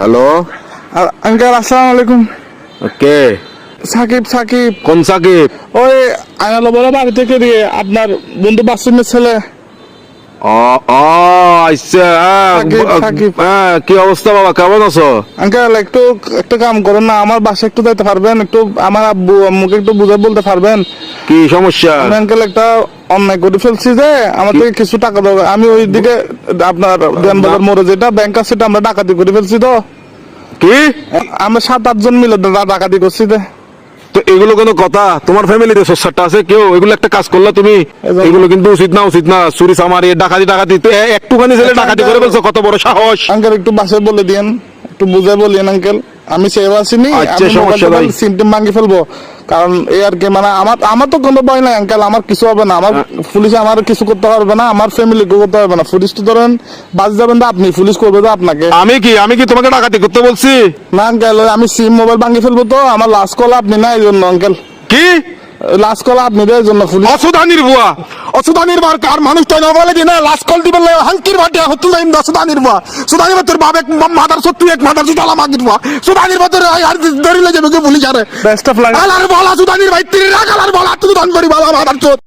Hello. Uncle আসসালামু আলাইকুম। কে? সাকিব সাকিব কোন সাকিব? ওই আয়নালো বড় বাড়ি থেকে দিয়ে আপনার বন্ধু বাসুমের ছেলে ও ও আচ্ছা, সাকিব, সাকিব। কি অবস্থা বাবা, কেমন আছো? আঙ্কেল একটু একটা কাম করেন না, আমার বাসায় একটু যাইতে পারবেন? একটু আমার আব্বু আম্মুকে একটু বুঝে বলতে পারবেন? কি সমস্যা? আমি আঙ্কেল একটা অন্যায় করে ফেলছি যে আমার থেকে কিছু টাকা দাও। আমি ওই দিকে আপনার দেনবাজার মোড়ে যেটা ব্যাংক আছে সেটা আমরা ডাকাতি করে ফেলছি। তো কি? আমরা 7-8 জন মিলে ডাকাতি করছি। তো এগুলো কোনো কথা? তোমার ফ্যামিলিতে সোসারটা আছে কেউ? এগুলো একটা কাজ করলা তুমি, এগুলো কিন্তু উচিত না, উচিত না। চুরি চামারি ডাকাতি ডাকাতি তো একটুখানি ছেলে ডাকাতি করে ফেলছো, কত বড় সাহস! আঙ্কেল একটু বাসায় বলে দিয়েন, একটু বুঝে বলিয়েন আঙ্কেল। আমি সেভ আসিনি, আচ্ছা, আমি সমস্যা নাই। সিমটিম ভাঙি ফেলবো। কারণ এই আর কি, মানে আমার তো কোনো ভয় নাই আঙ্কেল, আমার কিছু হবে না। আমার পুলিশে আমার কিছু করতে পারবে না, আমার ফ্যামিলি করতে পারবে না। পুলিশ তো ধরেন বাজ যাবেন তো আপনি, পুলিশ করবে তো আপনাকে। আমি কি তোমাকে ডাকাতি করতে বলছি? না আঙ্কেল, আমি সিম মোবাইল ভাঙি ফেলবো। তো আমার লাস্ট কল আপনি না, এই জন্য আঙ্কেল। কি লাস্ট কল আপনি এই জন্য পুলিশ। অসুধানির বুয়া, অসুধানির বার কার মানুষ তাই না বলে কিনা লাস্ট কল দিবেন হাঙ্কির বাটিয়া হতো না ইন্দা সুধানির বুয়া। সুধানির তোর বাপ এক মাদার সত্তু এক মাদার সুতালা মাগির বুয়া। সুধানির ভিতরে আর ধরিলে যাবে পুলিশ আরে বেস্ট অফ লাক। আলার বলা সুধানির ভাই তিন রাখ আলার বলা তুই দান করি বাবা মাদার চোদ।